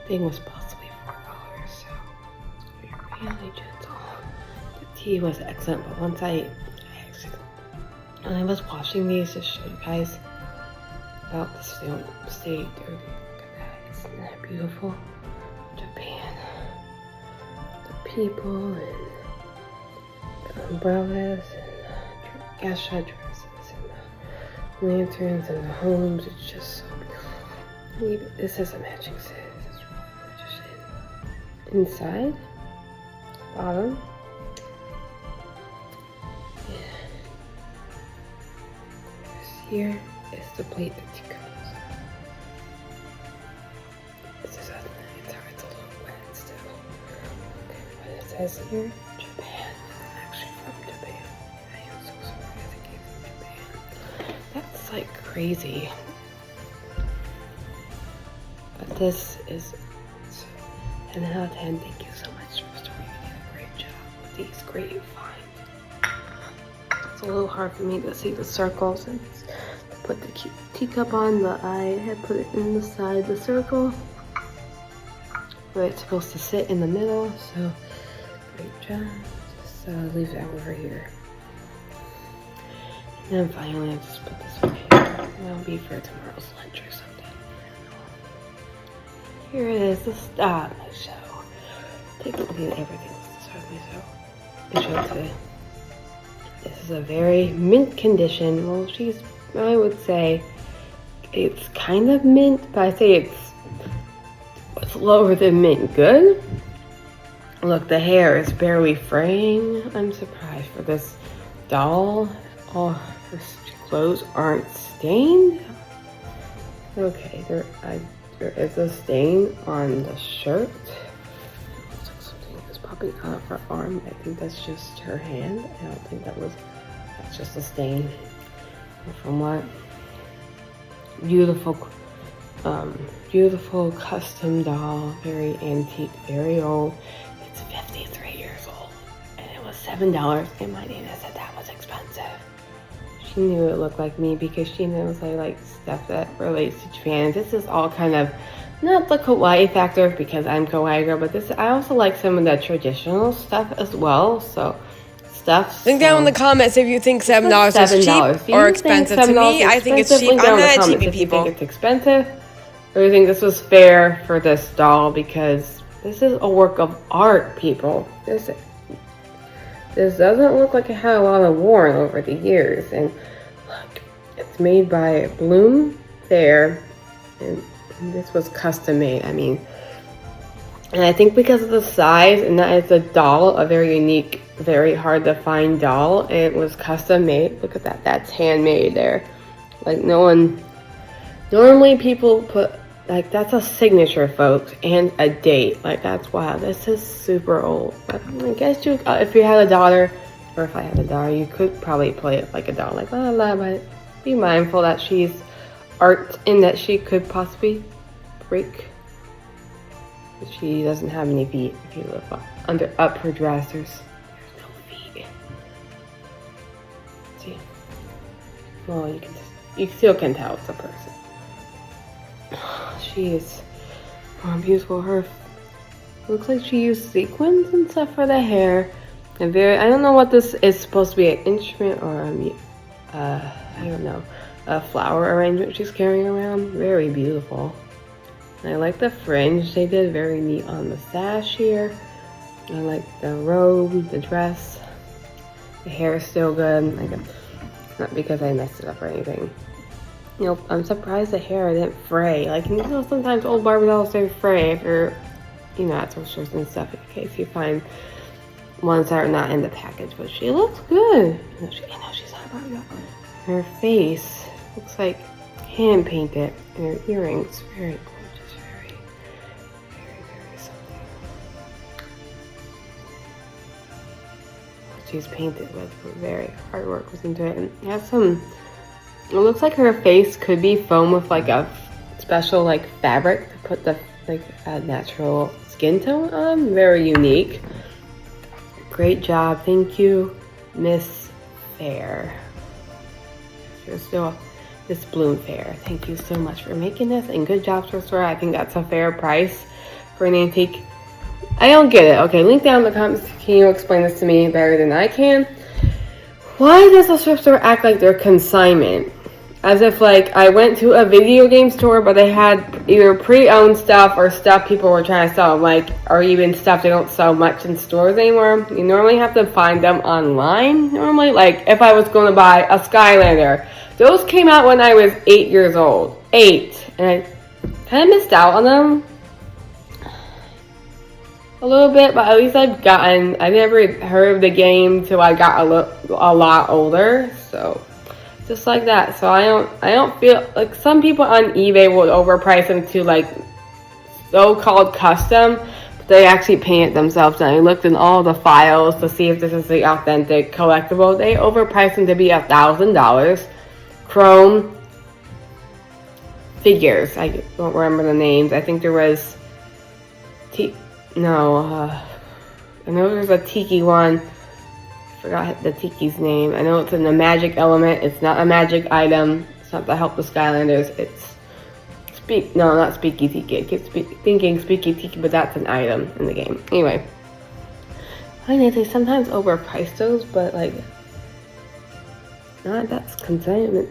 thing was supposed to be $4, so it's gonna be really gentle. The tea was excellent, but once when I was washing these to show you guys about this, they don't stay dirty. Look at that, isn't that beautiful? Japan. The people and the umbrellas and the geisha dresses and the lanterns and the homes. It's just so beautiful. This is a matching set. This is really gorgeous. Inside, bottom. Here is the plate that you can use. It's a little wet still. Okay, but it says here, Japan. Actually from Japan. I am so surprised it came from Japan. That's like crazy. But this is 10 out of 10. Thank you so much for storing. You did a great job with these great finds. It's a little hard for me to see the circles and put the teacup on, but I had put it in the side of the circle where it's supposed to sit in the middle, so great job. Just leave that over here. And then finally I just put this one here. That'll be for tomorrow's lunch or something. Here it is, the stop my show. Take a look at everything that's starting my show today. This is a very mint condition. Well, I would say it's kind of mint, but I say it's lower than mint good. Look, the hair is barely fraying. I'm surprised for this doll. All her clothes aren't stained. Okay, there is a stain on the shirt. Looks like something is popping out of her arm. I think that's just her hand. I don't think that's just a stain. From what? Beautiful custom doll, very antique, very old. It's 53 years old, and it was $7. And my Nana said that was expensive. She knew it looked like me because she knows I like stuff that relates to Japan. This is all kind of not the kawaii factor because I'm kawaii girl, but I also like some of the traditional stuff as well. So. Link down in the comments if you think $7 is cheap or expensive. To me, I think it's cheap. I'm not a cheapy people. If you think it's expensive, or you think this was fair for this doll, because this is a work of art, people. This doesn't look like it had a lot of worn over the years. And look, it's made by Bloom Fair, and this was custom made. I mean, and I think because of the size and that it's a doll, a very unique, very hard to find doll, and it was custom made. Look at that, that's handmade there. Like normally people put, like that's a signature, folks, and a date. Like that's wild. This is super old. But I guess if you had a daughter, or if I had a daughter, you could probably play it like a doll, like la la, but be mindful that she's art and that she could possibly break. She doesn't have any feet. If you look up her dress, there's no feet. See? Well, you still can tell it's a person. She is beautiful. Her looks like she used sequins and stuff for the hair. And I don't know what this is supposed to be, an instrument or I don't know, a flower arrangement she's carrying around. Very beautiful. I like the fringe they did, very neat on the sash here. I like the robe, the dress. The hair is still good. Not because I messed it up or anything. You know, I'm surprised the hair didn't fray. Like, you know, sometimes old Barbie dolls do fray if you're, you know, at thrift stores and stuff, in case you find ones that are not in the package. But she looks good. I know she's not a Barbie doll. Her face looks like hand painted. And her earrings, very cool. She's painted with very hard work was into it, and it has it looks like her face could be foam with like a special like fabric to put the like a natural skin tone on. Very unique. Great job, thank you, Miss Fair. You're still Miss Bloom Fair. Thank you so much for making this, and good job, store. I think that's a fair price for an antique. I don't get it. Okay, link down in the comments. Can you explain this to me better than I can? Why does a thrift store act like they're consignment? As if like I went to a video game store, but they had either pre-owned stuff or stuff people were trying to sell, like, or even stuff they don't sell much in stores anymore. You normally have to find them online. Normally, like if I was going to buy a Skylander, those came out when I was 8 years old. 8, and I kind of missed out on them a little bit, but at least I never heard of the game till I got a lot older, so just like that. So I don't feel like some people on eBay would overprice them to like so-called custom, but they actually paint it themselves. And I looked in all the files to see if this is the authentic collectible. They overpriced them to be $1,000. Chrome figures. I don't remember the names. I think there was I know there's a tiki one. I forgot the tiki's name. I know it's in the magic element. It's not a magic item. It's not to help the Skylanders. It's not Speaky Tiki. I keep thinking Speaky Tiki, but that's an item in the game. Anyway, I mean, they sometimes overprice those, but like, that's consignment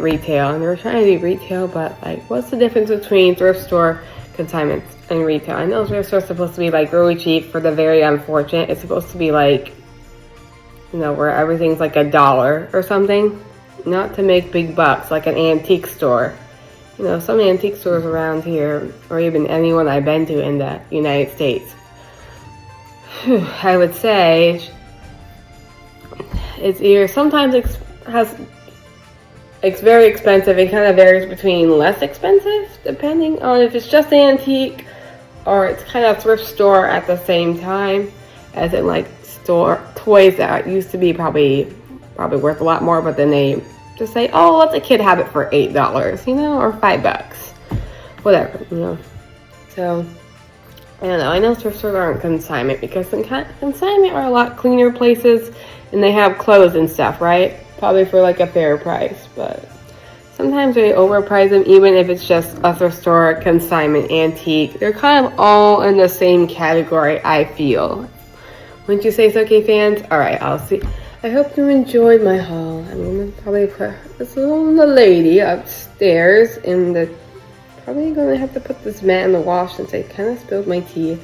retail, and they're trying to do retail, but like, what's the difference between thrift store, consignment, and retail? I know thrift store is supposed to be like really cheap for the very unfortunate. It's supposed to be like, where everything's like $1 or something, not to make big bucks like an antique store. Some antique stores around here, or even anyone I've been to in the United States, I would say it's either sometimes it's very expensive. It kind of varies between less expensive, depending on if it's just antique or it's kind of thrift store at the same time, as in like toys that used to be probably worth a lot more, but then they just say, oh, let the kid have it for $8, or $5, whatever, So I don't know. I know thrift stores aren't consignment because consignment are a lot cleaner places, and they have clothes and stuff, right? Probably for like a fair price, but sometimes they overprice them, even if it's just a thrift store, consignment, antique. They're kind of all in the same category, I feel. Wouldn't you say so, K-fans? Alright, I'll see. I hope you enjoyed my haul. I'm going to probably put this little lady upstairs probably going to have to put this mat in the wash since I kind of spilled my tea.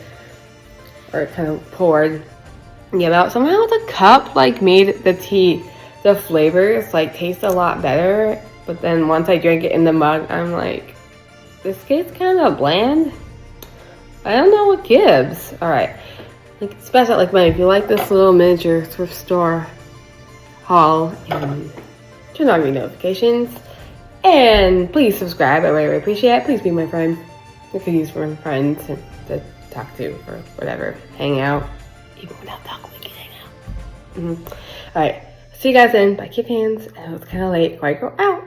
Or it kind of poured. Yeah, but somehow the cup made the tea, the flavors taste a lot better. But then once I drink it in the mug, I'm like, this tastes kind of bland. I don't know what gives. Alright. Smash that like button if you like this little miniature thrift store haul, and turn on your notifications, and please subscribe. I really appreciate it. Please be my friend. I could use for my friends to talk to or whatever, hang out. Even without talking, we can hang out. Alright, see you guys then. Bye, keep hands. I know it's kind of late before I go out.